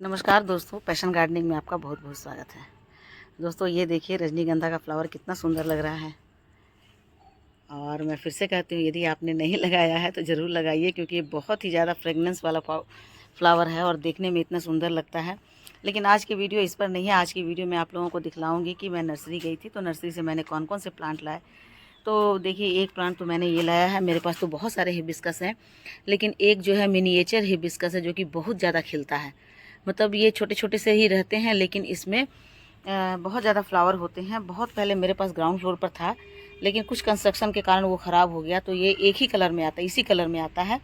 नमस्कार दोस्तों, passion gardening में आपका बहुत बहुत स्वागत है। दोस्तों ये देखिए रजनीगंधा का फ्लावर कितना सुंदर लग रहा है। और मैं फिर से कहती हूँ, यदि आपने नहीं लगाया है तो ज़रूर लगाइए, क्योंकि ये बहुत ही ज़्यादा फ्रेगनेंस वाला फ्लावर है और देखने में इतना सुंदर लगता है। लेकिन आज की वीडियो इस पर नहीं है। आज की वीडियो में आप लोगों को दिखलाऊँगी कि मैं नर्सरी गई थी तो नर्सरी से मैंने कौन कौन से प्लांट लाए। तो देखिए, एक प्लांट तो मैंने ये लाया है। मेरे पास तो बहुत सारे हिबिस्कस हैं, लेकिन एक जो है मिनिएचर हिबिस्कस है, जो कि बहुत ज़्यादा खिलता है। मतलब ये छोटे छोटे से ही रहते हैं, लेकिन इसमें बहुत ज़्यादा फ्लावर होते हैं। बहुत पहले मेरे पास ग्राउंड फ्लोर पर था, लेकिन कुछ कंस्ट्रक्शन के कारण वो ख़राब हो गया। तो ये एक ही कलर में आता है, इसी कलर में आता है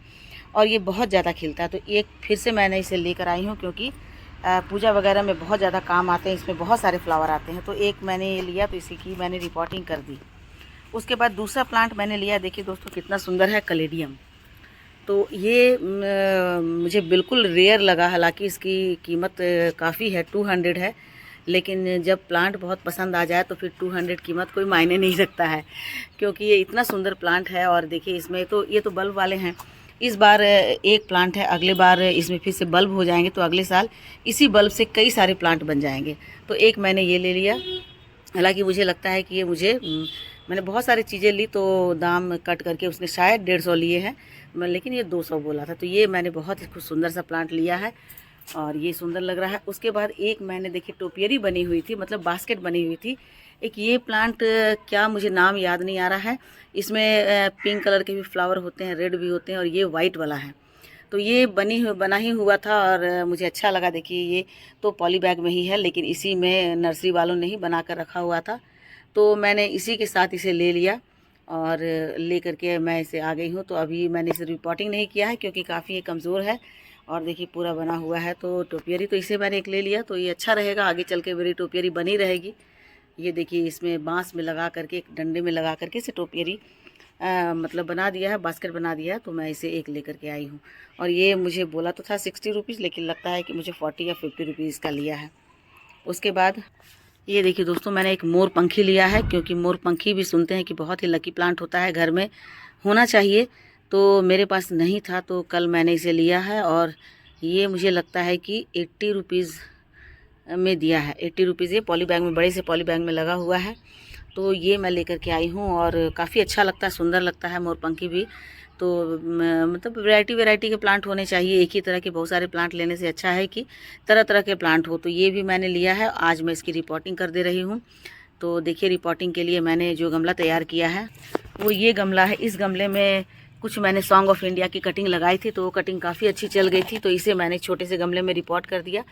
और ये बहुत ज़्यादा खिलता है। तो एक फिर से मैंने इसे लेकर आई हूँ, क्योंकि पूजा वगैरह में बहुत ज़्यादा काम आते हैं। इसमें बहुत सारे फ्लावर आते हैं। तो एक मैंने ये लिया, तो इसी की मैंने रिपोर्टिंग कर दी। उसके बाद दूसरा प्लांट मैंने लिया। देखिए दोस्तों कितना सुंदर है, कैलेडियम। तो ये मुझे बिल्कुल रेयर लगा। हालांकि इसकी कीमत काफ़ी है, 200 है। लेकिन जब प्लांट बहुत पसंद आ जाए तो फिर 200 कीमत कोई मायने नहीं रखता है, क्योंकि ये इतना सुंदर प्लांट है। और देखिए इसमें तो ये तो बल्ब वाले हैं। इस बार एक प्लांट है, अगले बार इसमें फिर से बल्ब हो जाएंगे, तो अगले साल इसी बल्ब से कई सारे प्लांट बन जाएंगे। तो एक मैंने ये ले लिया। हालांकि मुझे लगता है कि ये मुझे मैंने बहुत सारी चीज़ें ली तो दाम कट करके उसने शायद 150 लिए हैं, लेकिन ये 200 बोला था। तो ये मैंने बहुत ही कुछ सुंदर सा प्लांट लिया है और ये सुंदर लग रहा है। उसके बाद एक मैंने देखी टोपियरी बनी हुई थी, मतलब बास्केट बनी हुई थी। एक ये प्लांट क्या मुझे नाम याद नहीं आ रहा है। इसमें पिंक कलर के भी फ्लावर होते हैं, रेड भी होते हैं, और ये वाइट वाला है। तो ये बना ही हुआ था और मुझे अच्छा लगा। देखिए ये तो पॉली बैग में ही है, लेकिन इसी में नर्सरी वालों ने ही बना कर रखा हुआ था। तो मैंने इसी के साथ इसे ले लिया और ले करके मैं इसे आ गई हूँ। तो अभी मैंने इसे रिपोर्टिंग नहीं किया है, क्योंकि काफ़ी ये कमज़ोर है। और देखिए पूरा बना हुआ है। तो टोपियरी तो इसे मैंने एक ले लिया, तो ये अच्छा रहेगा, आगे चल के मेरी टोपियरी बनी रहेगी। ये देखिए इसमें बांस में लगा करके, एक डंडे में लगा करके इसे टोपियरी मतलब बना दिया है, बास्केट बना दिया है। तो मैं इसे एक लेकर के आई हूँ। और ये मुझे बोला तो था 60 रुपीज़, लेकिन लगता है कि मुझे 40 या 50 रुपीज़ का लिया है। उसके बाद ये देखिए दोस्तों, मैंने एक मोर पंखी लिया है, क्योंकि मोर पंखी भी सुनते हैं कि बहुत ही लकी प्लांट होता है, घर में होना चाहिए। तो मेरे पास नहीं था, तो कल मैंने इसे लिया है और ये मुझे लगता है कि 80 रुपीज़ में दिया है। 80 रुपीज़ ये पॉली बैग में, बड़े से पॉली बैग में लगा हुआ है। तो ये मैं लेकर के आई हूँ और काफ़ी अच्छा लगता है, सुंदर लगता है मोरपंखी भी। तो मतलब वैरायटी के प्लांट होने चाहिए। एक ही तरह के बहुत सारे प्लांट लेने से अच्छा है कि तरह तरह के प्लांट हो। तो ये भी मैंने लिया है। आज मैं इसकी रिपोर्टिंग कर दे रही हूँ। तो देखिए रिपोर्टिंग के लिए मैंने जो गमला तैयार किया है वो ये गमला है। इस गमले में कुछ मैंने सॉन्ग ऑफ इंडिया की कटिंग लगाई थी, तो वो कटिंग काफ़ी अच्छी चल गई थी। तो इसे मैंने छोटे से गमले में रिपोर्ट कर दिया।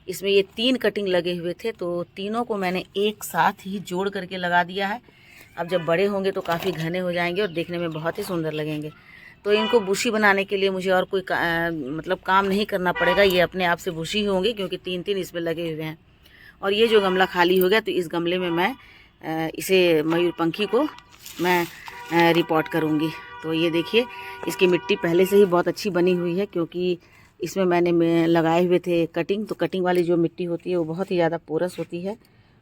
इसमें ये 3 कटिंग लगे हुए थे, तो तीनों को मैंने एक साथ ही जोड़ करके लगा दिया है। अब जब बड़े होंगे तो काफ़ी घने हो जाएंगे और देखने में बहुत ही सुंदर लगेंगे। तो इनको बुशी बनाने के लिए मुझे और कोई मतलब काम नहीं करना पड़ेगा। ये अपने आप से बुशी होंगे, क्योंकि 3-3 इसमें लगे हुए हैं। और ये जो गमला खाली हो गया, तो इस गमले में मैं इसे मयूरपंखी को मैं रिपोर्ट करूँगी। तो ये देखिए इसकी मिट्टी पहले से ही बहुत अच्छी बनी हुई है, क्योंकि इसमें मैंने लगाए हुए थे कटिंग। तो कटिंग वाली जो मिट्टी होती है वो बहुत ही ज़्यादा पोरस होती है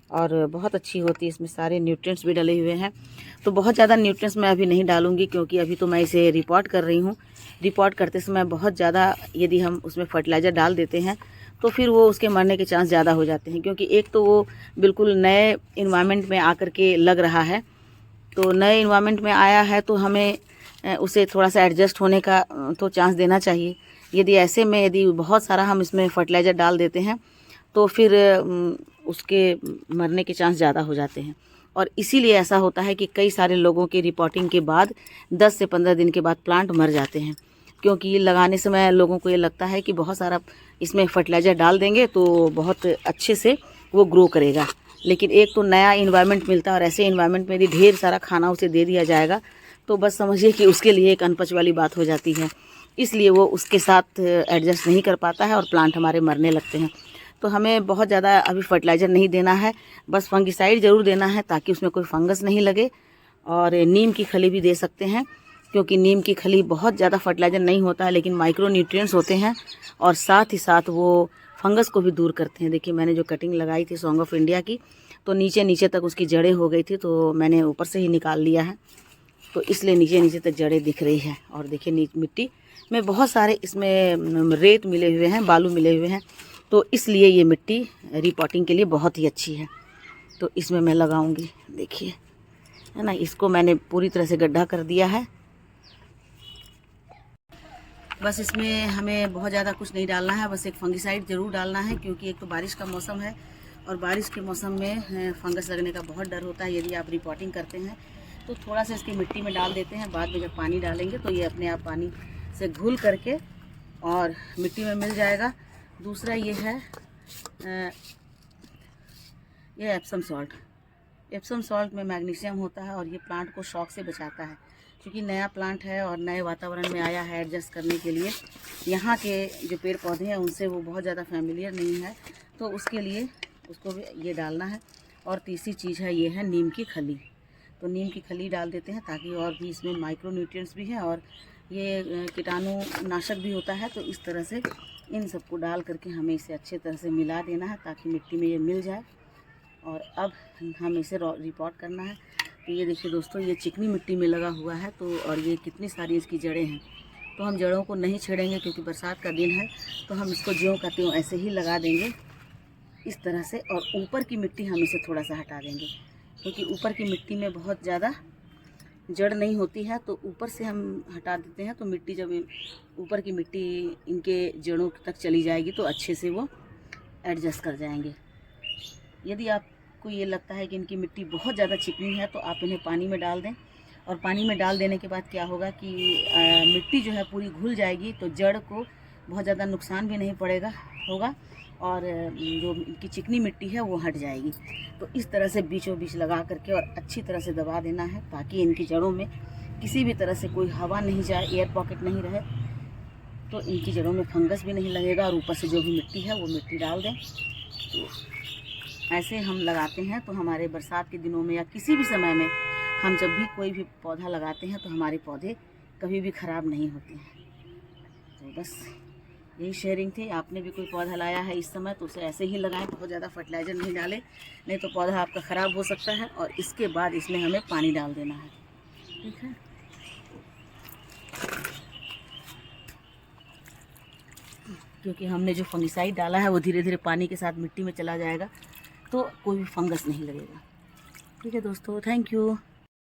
और बहुत अच्छी होती है। इसमें सारे न्यूट्रिएंट्स भी डले हुए हैं। तो बहुत ज़्यादा न्यूट्रिएंट्स मैं अभी नहीं डालूँगी, क्योंकि अभी तो मैं इसे रिपोर्ट कर रही हूँ। रिपोर्ट करते समय बहुत ज़्यादा यदि हम उसमें फर्टिलाइज़र डाल देते हैं तो फिर वो उसके मरने के चांस ज़्यादा हो जाते हैं, क्योंकि एक तो वो बिल्कुल नए इन्वायरमेंट में आकर के लग रहा है। तो नए इन्वायरमेंट में आया है तो हमें उसे थोड़ा सा एडजस्ट होने का तो चांस देना चाहिए। यदि ऐसे में यदि बहुत सारा हम इसमें फर्टिलाइज़र डाल देते हैं तो फिर उसके मरने के चांस ज़्यादा हो जाते हैं। और इसीलिए ऐसा होता है कि कई सारे लोगों की रिपोर्टिंग के बाद 10 से 15 दिन के बाद प्लांट मर जाते हैं, क्योंकि लगाने समय लोगों को ये लगता है कि बहुत सारा इसमें फर्टिलाइज़र डाल देंगे तो बहुत अच्छे से वो ग्रो करेगा। लेकिन एक तो नया इन्वायरमेंट मिलता है, और ऐसे इन्वायरमेंट में यदि ढेर सारा खाना उसे दे दिया जाएगा तो बस समझिए कि उसके लिए एक अनपच वाली बात हो जाती है। इसलिए वो उसके साथ एडजस्ट नहीं कर पाता है और प्लांट हमारे मरने लगते हैं। तो हमें बहुत ज़्यादा अभी फर्टिलाइज़र नहीं देना है, बस फंगिसाइड ज़रूर देना है, ताकि उसमें कोई फंगस नहीं लगे। और नीम की खली भी दे सकते हैं, क्योंकि नीम की खली बहुत ज़्यादा फर्टिलाइज़र नहीं होता है, लेकिन माइक्रो न्यूट्रिएंट्स होते हैं और साथ ही साथ वो फंगस को भी दूर करते हैं। देखिए मैंने जो कटिंग लगाई थी सॉन्ग ऑफ इंडिया की, तो नीचे नीचे तक उसकी जड़ें हो गई थी, तो मैंने ऊपर से ही निकाल लिया है। तो इसलिए नीचे नीचे तक जड़ें दिख रही है। और देखिए मिट्टी में बहुत सारे इसमें रेत मिले हुए हैं, बालू मिले हुए हैं। तो इसलिए ये मिट्टी रिपोर्टिंग के लिए बहुत ही अच्छी है। तो इसमें मैं लगाऊंगी, देखिए है ना। इसको मैंने पूरी तरह से गड्ढा कर दिया है। बस इसमें हमें बहुत ज़्यादा कुछ नहीं डालना है, बस एक फंगिसाइड ज़रूर डालना है, क्योंकि एक तो बारिश का मौसम है और बारिश के मौसम में फंगस लगने का बहुत डर होता है। यदि आप रिपोर्टिंग करते हैं तो थोड़ा सा इसकी मिट्टी में डाल देते हैं, बाद में जब पानी डालेंगे तो ये अपने आप पानी से घुल करके और मिट्टी में मिल जाएगा। दूसरा ये है ये एप्सम सॉल्ट। एप्सम सॉल्ट में मैग्नीशियम होता है और ये प्लांट को शॉक से बचाता है, क्योंकि नया प्लांट है और नए वातावरण में आया है एडजस्ट करने के लिए। यहाँ के जो पेड़ पौधे हैं उनसे वो बहुत ज़्यादा फैमिलियर नहीं है, तो उसके लिए उसको भी ये डालना है। और तीसरी चीज़ है ये है नीम की खली। तो नीम की खली डाल देते हैं ताकि और भी इसमें माइक्रो न्यूट्रिएंट्स भी हैं और ये कीटाणु नाशक भी होता है। तो इस तरह से इन सबको डाल करके हमें इसे अच्छे तरह से मिला देना है ताकि मिट्टी में ये मिल जाए। और अब हम इसे रिपोर्ट करना है। तो ये देखिए दोस्तों, ये चिकनी मिट्टी में लगा हुआ है, तो और ये कितनी सारी इसकी जड़ें हैं। तो हम जड़ों को नहीं छेड़ेंगे क्योंकि बरसात का दिन है, तो हम इसको ज्यों का त्यों ऐसे ही लगा देंगे इस तरह से। और ऊपर की मिट्टी हम इसे थोड़ा सा हटा देंगे, क्योंकि ऊपर की मिट्टी में बहुत ज़्यादा जड़ नहीं होती है, तो ऊपर से हम हटा देते हैं। तो मिट्टी जब ऊपर की मिट्टी इनके जड़ों तक चली जाएगी तो अच्छे से वो एडजस्ट कर जाएंगे। यदि आपको ये लगता है कि इनकी मिट्टी बहुत ज़्यादा चिकनी है तो आप इन्हें पानी में डाल दें, और पानी में डाल देने के बाद क्या होगा कि मिट्टी जो है पूरी घुल जाएगी, तो जड़ को बहुत ज़्यादा नुकसान भी नहीं पड़ेगा होगा, और जो इनकी चिकनी मिट्टी है वो हट जाएगी। तो इस तरह से बीचों बीच लगा करके और अच्छी तरह से दबा देना है ताकि इनकी जड़ों में किसी भी तरह से कोई हवा नहीं जाए, एयर पॉकेट नहीं रहे, तो इनकी जड़ों में फंगस भी नहीं लगेगा। और ऊपर से जो भी मिट्टी है वो मिट्टी डाल दें। तो ऐसे हम लगाते हैं तो हमारे बरसात के दिनों में या किसी भी समय में हम जब भी कोई भी पौधा लगाते हैं तो हमारे पौधे कभी भी ख़राब नहीं होते हैं। तो बस यही शेयरिंग थी। आपने भी कोई पौधा लाया है इस समय तो उसे ऐसे ही लगाएं, बहुत ज़्यादा फर्टिलाइज़र नहीं डालें, नहीं तो पौधा आपका ख़राब हो सकता है। और इसके बाद इसमें हमें पानी डाल देना है, ठीक है। क्योंकि हमने जो फंगिसाइड डाला है वो धीरे धीरे पानी के साथ मिट्टी में चला जाएगा, तो कोई भी फंगस नहीं लगेगा। ठीक है दोस्तों, थैंक यू।